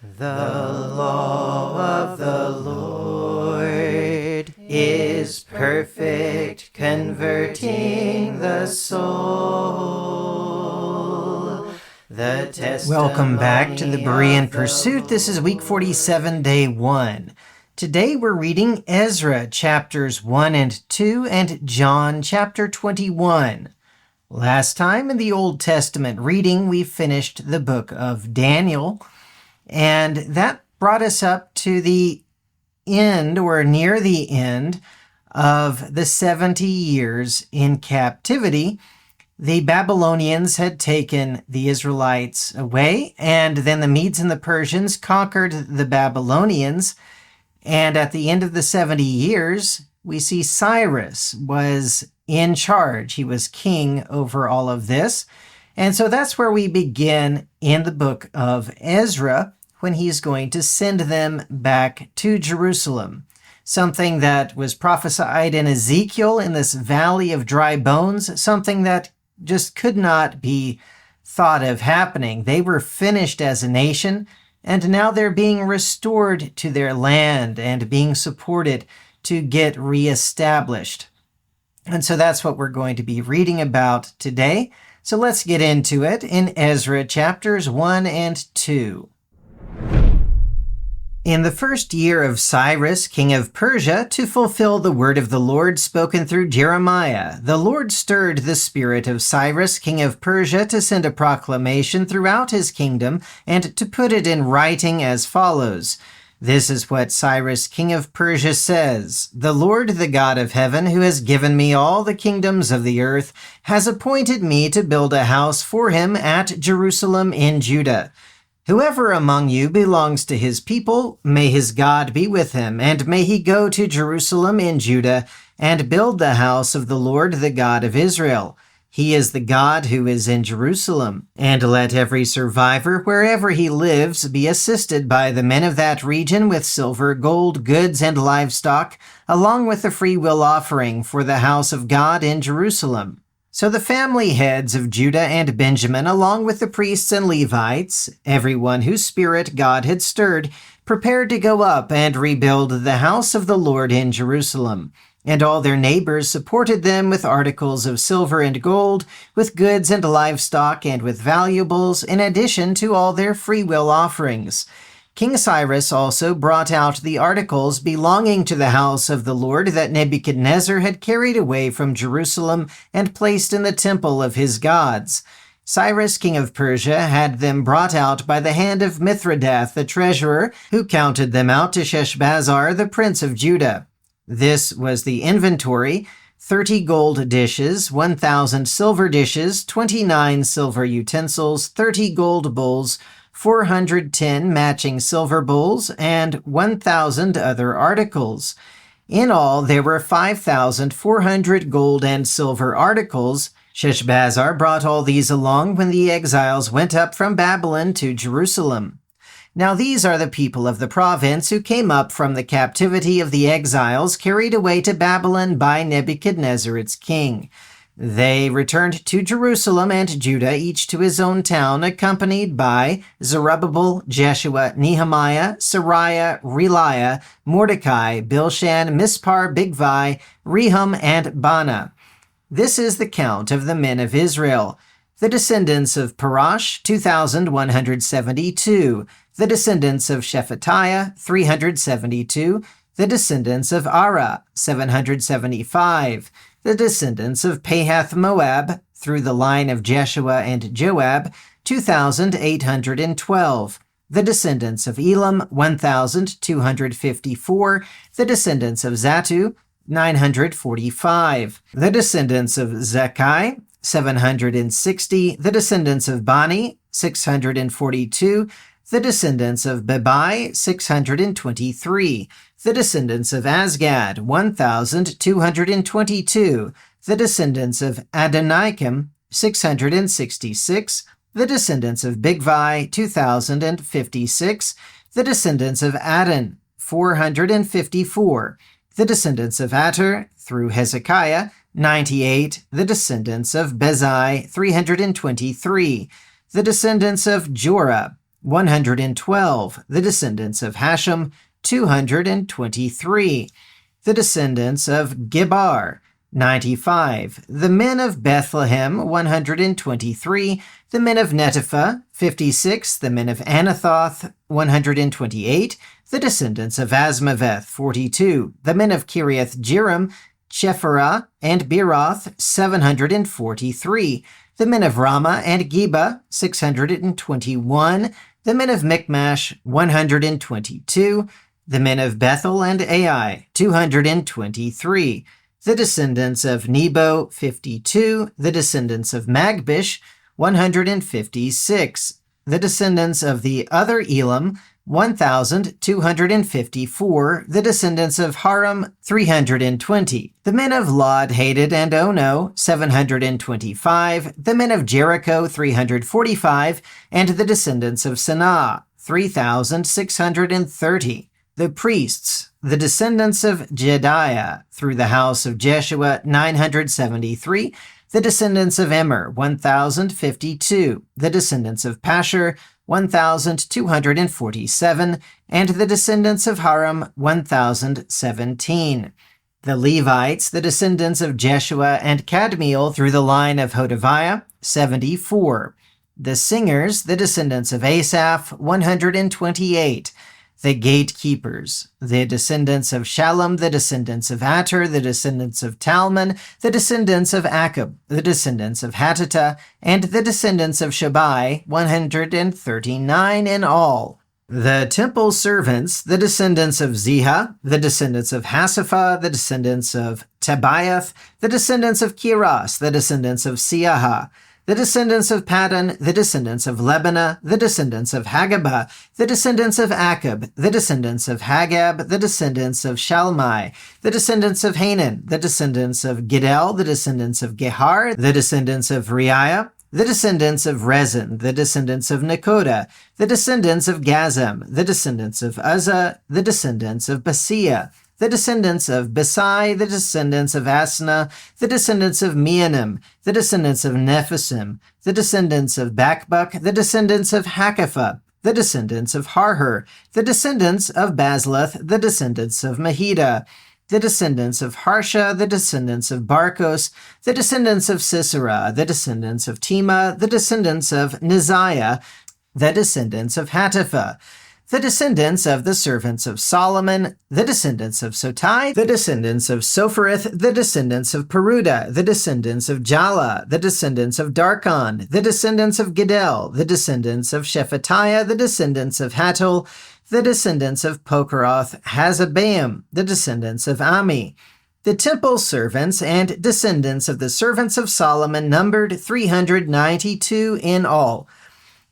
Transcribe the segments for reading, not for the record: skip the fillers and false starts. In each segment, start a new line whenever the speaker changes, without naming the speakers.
The law of the Lord is perfect, converting the soul. Welcome back to the Berean Pursuit. This is week 47, day 1. Today we're reading Ezra chapters 1 and 2 and John chapter 21. Last time in the Old Testament reading, we finished the book of Daniel, and that brought us up to the end, or near the end, of the 70 years in captivity. The Babylonians had taken the Israelites away, and then the Medes and the Persians conquered the Babylonians. And at the end of the 70 years, we see Cyrus was in charge. He was king over all of this. And so that's where we begin in the book of Ezra, when he's going to send them back to Jerusalem. Something that was prophesied in Ezekiel in this valley of dry bones, something that just could not be thought of happening. They were finished as a nation, and now they're being restored to their land and being supported to get reestablished. And so that's what we're going to be reading about today. So let's get into it in Ezra chapters 1 and 2. In the first year of Cyrus, king of Persia, to fulfill the word of the Lord spoken through Jeremiah, the Lord stirred the spirit of Cyrus, king of Persia, to send a proclamation throughout his kingdom and to put it in writing as follows. This is what Cyrus, king of Persia, says. The Lord, the God of heaven, who has given me all the kingdoms of the earth, has appointed me to build a house for him at Jerusalem in Judah. Whoever among you belongs to his people, may his God be with him, and may he go to Jerusalem in Judah and build the house of the Lord, the God of Israel. He is the God who is in Jerusalem. And let every survivor, wherever he lives, be assisted by the men of that region with silver, gold, goods, and livestock, along with the freewill offering for the house of God in Jerusalem. So the family heads of Judah and Benjamin, along with the priests and Levites, everyone whose spirit God had stirred, prepared to go up and rebuild the house of the Lord in Jerusalem. And all their neighbors supported them with articles of silver and gold, with goods and livestock, and with valuables, in addition to all their freewill offerings. King Cyrus also brought out the articles belonging to the house of the Lord that Nebuchadnezzar had carried away from Jerusalem and placed in the temple of his gods. Cyrus, king of Persia, had them brought out by the hand of Mithridath, the treasurer, who counted them out to Sheshbazzar, the prince of Judah. This was the inventory: 30 gold dishes, 1,000 silver dishes, 29 silver utensils, 30 gold bowls, 410 matching silver bowls, and 1,000 other articles. In all, there were 5,400 gold and silver articles. Sheshbazzar brought all these along when the exiles went up from Babylon to Jerusalem. Now these are the people of the province who came up from the captivity of the exiles carried away to Babylon by Nebuchadnezzar its king. They returned to Jerusalem and Judah, each to his own town, accompanied by Zerubbabel, Jeshua, Nehemiah, Sariah, Reliah, Mordecai, Bilshan, Mispar, Bigvai, Rehum, and Baanah. This is the count of the men of Israel. The descendants of Parash, 2,172. The descendants of Shephatiah, 372. The descendants of Ara, 775. The descendants of Pahath-Moab, through the line of Jeshua and Joab, 2,812. The descendants of Elam, 1,254. The descendants of Zattu, 945. The descendants of Zakkai, 760. The descendants of Bani, 642. The descendants of Bebai, 623. The descendants of Azgad, 1,222. The descendants of Adonikam, 666. The descendants of Bigvai, 2,056. The descendants of Adon, 454. The descendants of Ater, through Hezekiah, 98. The descendants of Bezai, 323. The descendants of Jorah, 112. The descendants of Hashem, 223. The descendants of Gibar, 95. The men of Bethlehem, 123. The men of Netopha, 56. The men of Anathoth, 128. The descendants of Asmaveth, 42. The men of Kiriath Jearim, Chephirah, and Beeroth, 743. The men of Ramah and Geba, 621. The men of Michmash, 122. The men of Bethel and Ai, 223. The descendants of Nebo, 52. The descendants of Magbish, 156. The descendants of the other Elam, 1,254. The descendants of Haram, 320. The men of Lod, Hadid, and Ono, 725. The men of Jericho, 345. And the descendants of Sanaa, 3,630. The priests, the descendants of Jediah, through the house of Jeshua, 973. The descendants of Immer, 1,052. The descendants of Pashur, 1,247. And the descendants of Haram, 1,017. The Levites, the descendants of Jeshua and Kadmiel, through the line of Hodaviah, 74. The singers, the descendants of Asaph, 128. The gatekeepers, the descendants of Shallum, the descendants of Ater, the descendants of Talmon, the descendants of Akub, the descendants of Hatita, and the descendants of Shabai, 139 in all. The temple servants, the descendants of Ziha, the descendants of Hasapha, the descendants of Tabiath, the descendants of Kiras, the descendants of Siaha, the descendants of Paddan, the descendants of Lebanah, the descendants of Hagabah, the descendants of Akab, the descendants of Hagab, the descendants of Shalmai, the descendants of Hanan, the descendants of Gidel, the descendants of Gehar, the descendants of Reiah, the descendants of Rezin, the descendants of Nekoda, the descendants of Gazam, the descendants of Uzzah, the descendants of Basiah, the descendants of Besai, the descendants of Asna, the descendants of Meonim, the descendants of Nephisim, the descendants of Bakbuk, the descendants of Hakapha, the descendants of Harhur, the descendants of Basluth, the descendants of Mahida, the descendants of Harsha, the descendants of Barkos, the descendants of Sisera, the descendants of Tema, the descendants of Neziah, the descendants of Hatipha, the descendants of the servants of Solomon, the descendants of Sotai, the descendants of Sophereth, the descendants of Peruda, the descendants of Jala, the descendants of Darkon, the descendants of Gidel, the descendants of Shephatiah, the descendants of Hatul, the descendants of Pokeroth, Hazabaim, the descendants of Ami. The temple servants and descendants of the servants of Solomon numbered 392 in all.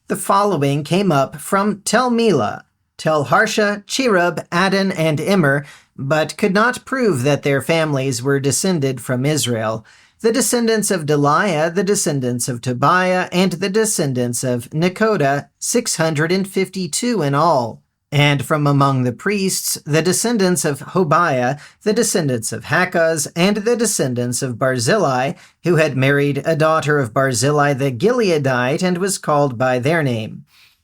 The following came up from Tel Melah, Tel Harsha, Cherub, Adon, and Immer, but could not prove that their families were descended from Israel. The descendants of Deliah, the descendants of Tobiah, and the descendants of Nekoda, 652 in all. And from among the priests, the descendants of Hobiah, the descendants of Hakaz, and the descendants of Barzillai, who had married a daughter of Barzillai the Gileadite and was called by their name.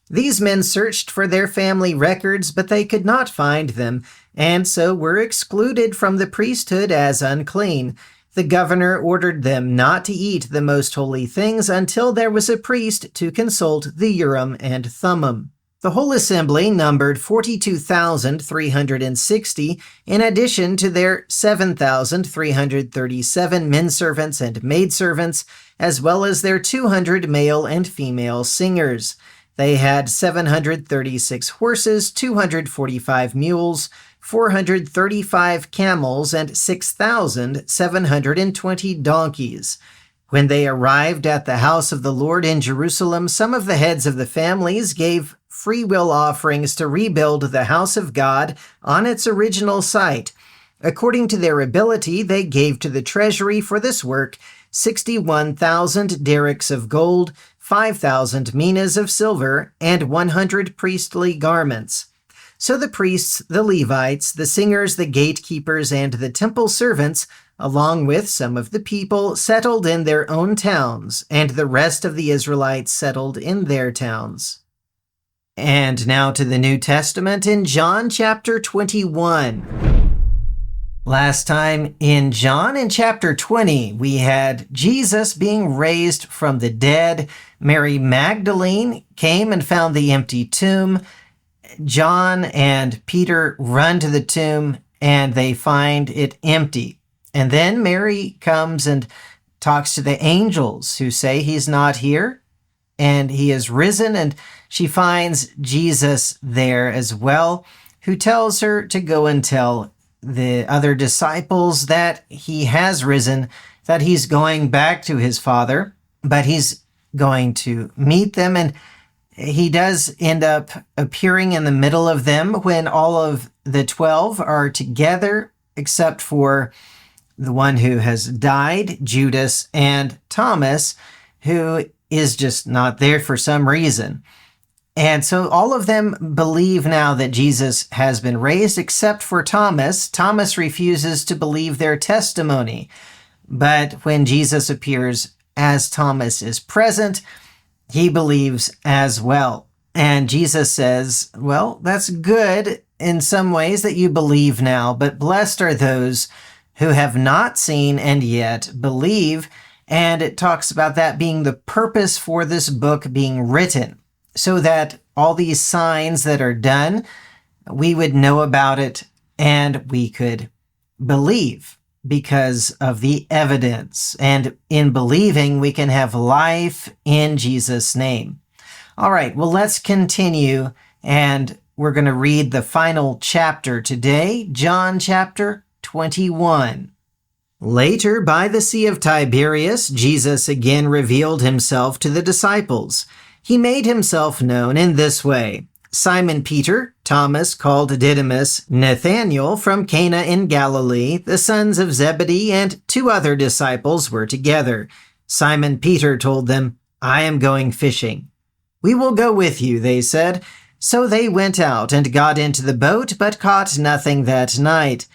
These men searched for their family records, but they could not find them, and so were excluded from the priesthood as unclean. The governor ordered them not to eat the most holy things until there was a priest to consult the Urim and Thummim. The whole assembly numbered 42,360, in addition to their 7,337 menservants and maidservants, as well as their 200 male and female singers. They had 736 horses, 245 mules, 435 camels, and 6,720 donkeys. When they arrived at the house of the Lord in Jerusalem, some of the heads of the families gave freewill offerings to rebuild the house of God on its original site. According to their ability, they gave to the treasury for this work 61,000 derricks of gold, 5,000 minas of silver, and 100 priestly garments. So the priests, the Levites, the singers, the gatekeepers, and the temple servants, along with some of the people, settled in their own towns, and the rest of the Israelites settled in their towns. And now to the New Testament in John chapter 21. Last time in John, in chapter 20, we had Jesus being raised from the dead. Mary Magdalene came and found the empty tomb. John and Peter run to the tomb and they find it empty. And then Mary comes and talks to the angels who say he's not here and he is risen. And she finds Jesus there as well, who tells her to go and tell the other disciples that he has risen, that he's going back to his Father, but he's going to meet them. And he does end up appearing in the middle of them when all of the 12 are together, except for the one who has died, Judas, and Thomas, who is just not there for some reason. And so all of them believe now that Jesus has been raised, except for Thomas. Thomas refuses to believe their testimony. But when Jesus appears as Thomas is present, he believes as well. And Jesus says, well, that's good in some ways that you believe now, but blessed are those who have not seen and yet believe. And it talks about that being the purpose for this book being written, so that all these signs that are done, we would know about it and we could believe because of the evidence. And in believing, we can have life in Jesus' name. All right, well, let's continue. And we're going to read the final chapter today, John chapter 21. Later, by the Sea of Tiberias, Jesus again revealed himself to the disciples. He made himself known in this way. Simon Peter, Thomas called Didymus, Nathanael from Cana in Galilee, the sons of Zebedee, and 2 other disciples were together. Simon Peter told them, I am going fishing. We will go with you, they said. So they went out and got into the boat, but caught nothing that night.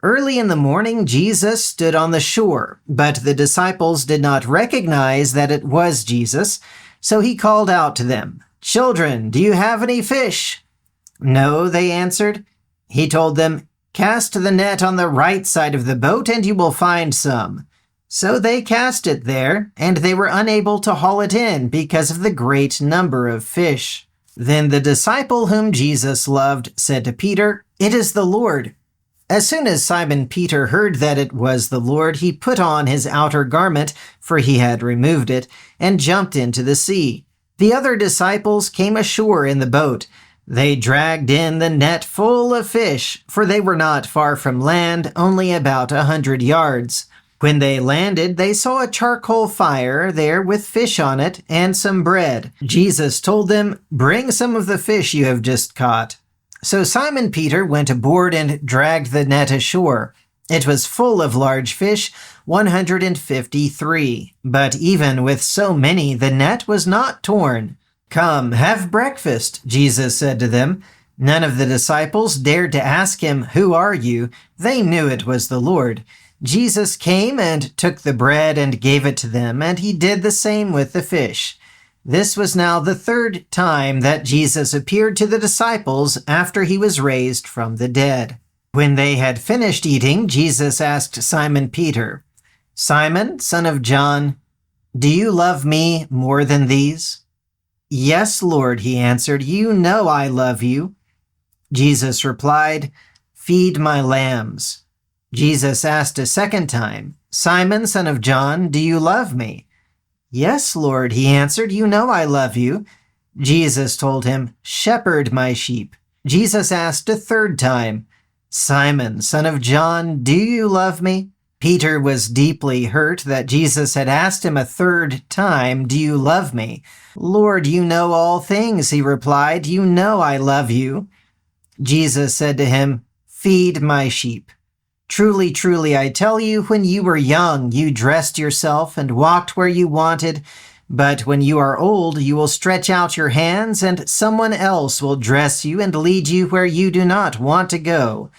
Early in the morning, Jesus stood on the shore, but the disciples did not recognize that it was Jesus. So he called out to them, Children, do you have any fish? No, they answered. He told them, Cast the net on the right side of the boat, and you will find some. So they cast it there, and they were unable to haul it in because of the great number of fish. Then the disciple whom Jesus loved said to Peter, It is the Lord. As soon as Simon Peter heard that it was the Lord, he put on his outer garment, for he had removed it, and jumped into the sea. The other disciples came ashore in the boat. They dragged in the net full of fish, for they were not far from land, only about 100 yards. When they landed, they saw a charcoal fire there with fish on it and some bread. Jesus told them, Bring some of the fish you have just caught. So Simon Peter went aboard and dragged the net ashore. It was full of large fish, 153. But even with so many, the net was not torn. Come, have breakfast, Jesus said to them. None of the disciples dared to ask him, Who are you? They knew it was the Lord. Jesus came and took the bread and gave it to them, and he did the same with the fish. This was now the 3rd time that Jesus appeared to the disciples after he was raised from the dead. When they had finished eating, Jesus asked Simon Peter, Simon, son of John, do you love me more than these? Yes, Lord, he answered, you know I love you. Jesus replied, Feed my lambs. Jesus asked a 2nd time, Simon, son of John, do you love me? Yes, Lord, he answered, you know I love you. Jesus told him, Shepherd my sheep. Jesus asked a 3rd time, Simon, son of John, do you love me? Peter was deeply hurt that Jesus had asked him a 3rd time, Do you love me? Lord, you know all things, he replied. You know I love you. Jesus said to him, Feed my sheep. Truly, truly, I tell you, when you were young, you dressed yourself and walked where you wanted. But when you are old, you will stretch out your hands, and someone else will dress you and lead you where you do not want to go.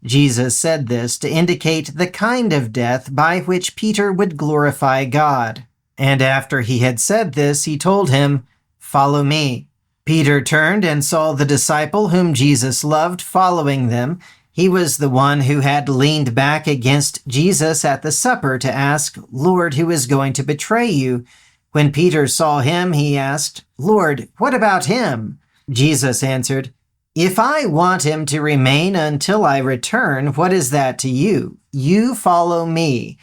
Jesus said this to indicate the kind of death by which Peter would glorify God. And after he had said this, he told him, Follow me. Peter turned and saw the disciple whom Jesus loved following them. He was the one who had leaned back against Jesus at the supper to ask, "Lord, who is going to betray you?" When Peter saw him, he asked, "Lord, what about him?" Jesus answered, "If I want him to remain until I return, what is that to you? You follow me."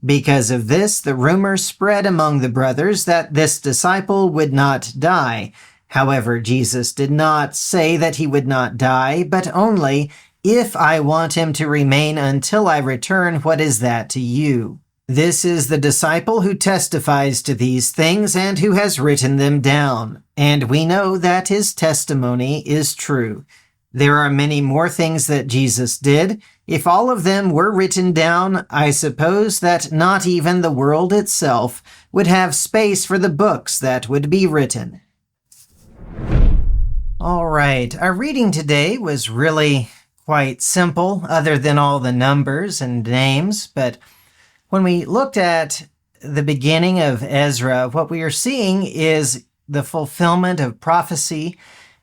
Because of this, the rumor spread among the brothers that this disciple would not die. However, Jesus did not say that he would not die, but only, "If I want him to remain until I return, what is that to you?" This is the disciple who testifies to these things and who has written them down. And we know that his testimony is true. There are many more things that Jesus did. If all of them were written down, I suppose that not even the world itself would have space for the books that would be written. All right, our reading today was really quite simple, other than all the numbers and names. But when we looked at the beginning of Ezra, what we are seeing is the fulfillment of prophecy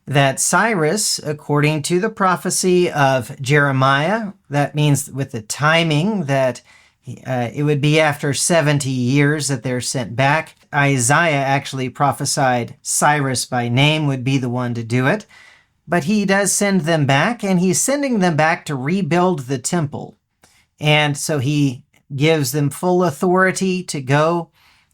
that Cyrus, according to the prophecy of Jeremiah, that means with the timing that it would be after 70 years that they're sent back. Isaiah actually prophesied Cyrus by name would be the one to do it. But he does send them back, and he's sending them back to rebuild the temple. And so he gives them full authority to go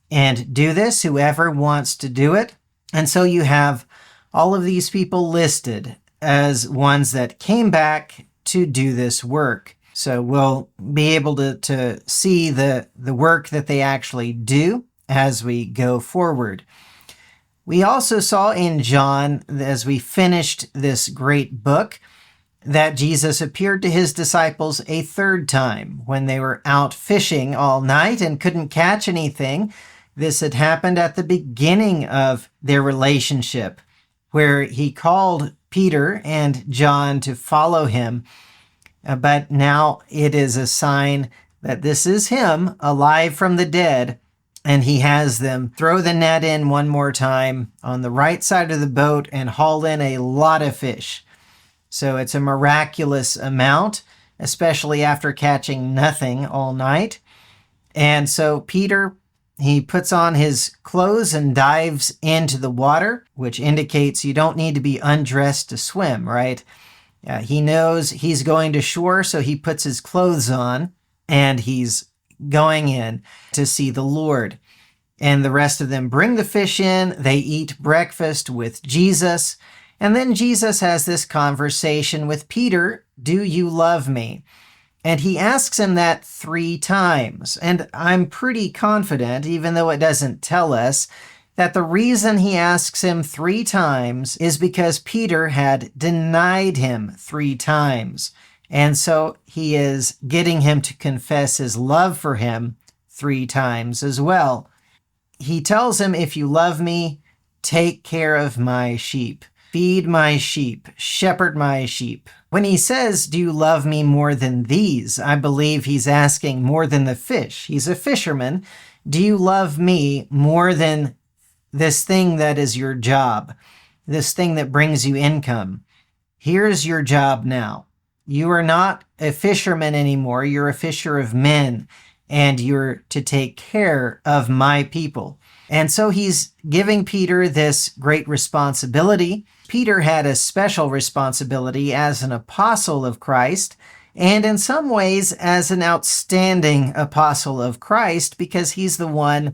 and do this, whoever wants to do it. And so you have all of these people listed as ones that came back to do this work. So we'll be able to see the work that they actually do as we go forward. We also saw in John, as we finished this great book, that Jesus appeared to his disciples a third time when they were out fishing all night and couldn't catch anything. This had happened at the beginning of their relationship, where he called Peter and John to follow him. But now it is a sign that this is him, alive from the dead, and he has them throw the net in one more time on the right side of the boat and haul in a lot of fish. So it's a miraculous amount, especially after catching nothing all night. And so Peter, he puts on his clothes and dives into the water, which indicates you don't need to be undressed to swim, right? He knows he's going to shore, so he puts his clothes on and he's going in to see the Lord. And the rest of them bring the fish in. They eat breakfast with Jesus. And then Jesus has this conversation with Peter, "Do you love me?" And he asks him that 3 times. And I'm pretty confident, even though it doesn't tell us, that the reason he asks him 3 times is because Peter had denied him 3 times. And so he is getting him to confess his love for him 3 times as well. He tells him, "If you love me, take care of my sheep. Feed my sheep, shepherd my sheep." When he says, "Do you love me more than these?" I believe he's asking more than the fish. He's a fisherman. Do you love me more than this thing that is your job, this thing that brings you income? Here's your job now. You are not a fisherman anymore. You're a fisher of men, and you're to take care of my people. And so he's giving Peter this great responsibility. Peter had a special responsibility as an apostle of Christ, and in some ways as an outstanding apostle of Christ, because he's the one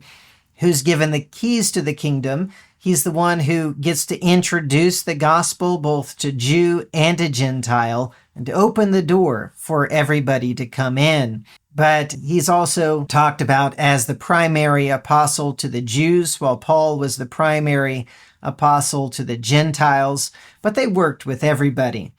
who's given the keys to the kingdom. He's the one who gets to introduce the gospel both to Jew and to Gentile and to open the door for everybody to come in. But he's also talked about as the primary apostle to the Jews, while Paul was the primary apostle to the Gentiles. But they worked with everybody.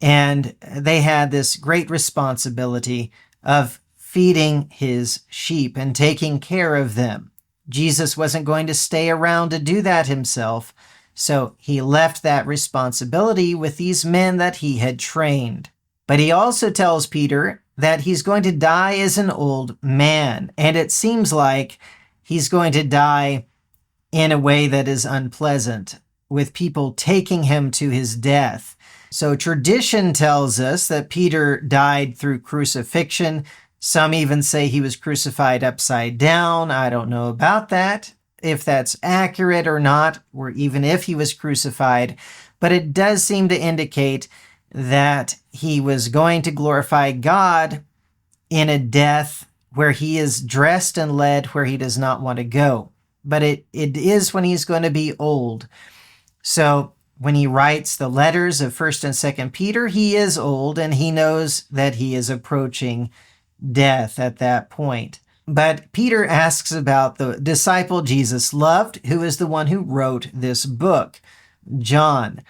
And they had this great responsibility of feeding his sheep and taking care of them. Jesus wasn't going to stay around to do that himself, so he left that responsibility with these men that he had trained. But he also tells Peter that he's going to die as an old man, and it seems like he's going to die in a way that is unpleasant. with people taking him to his death. So tradition tells us that Peter died through crucifixion. Some even say he was crucified upside down. I don't know about that, if that's accurate or not, or even if he was crucified. But it does seem to indicate that he was going to glorify God in a death where he is dressed and led where he does not want to go. But it is when he's going to be old. So when he writes the letters of 1st and 2nd Peter, he is old and he knows that he is approaching death at that point. But Peter asks about the disciple Jesus loved, who is the one who wrote this book, John.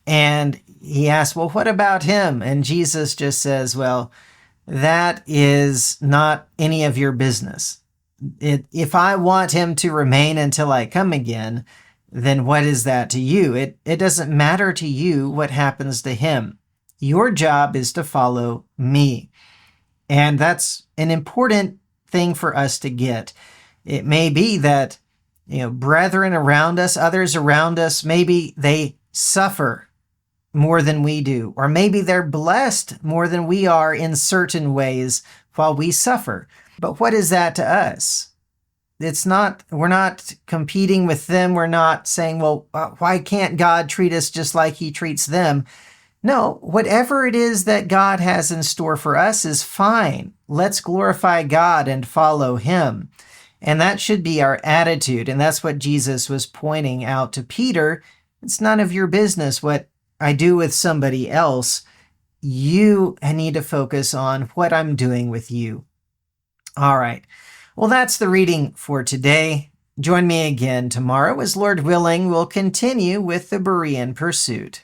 And he asks, well, what about him? And Jesus just says, well, that is not any of your business. If I want him to remain until I come again, then what is that to you? It doesn't matter to you what happens to him. Your job is to follow me. And that's an important thing for us to get. It may be that, brethren around us, others around us, maybe they suffer more than we do, or maybe they're blessed more than we are in certain ways while we suffer. But what is that to us? We're not competing with them. We're not saying, well, why can't God treat us just like he treats them? No, whatever it is that God has in store for us is fine. Let's glorify God and follow him. And that should be our attitude. And that's what Jesus was pointing out to Peter. It's none of your business what I do with somebody else. You need to focus on what I'm doing with you. All right. Well, that's the reading for today. Join me again tomorrow as, Lord willing, we'll continue with the Berean pursuit.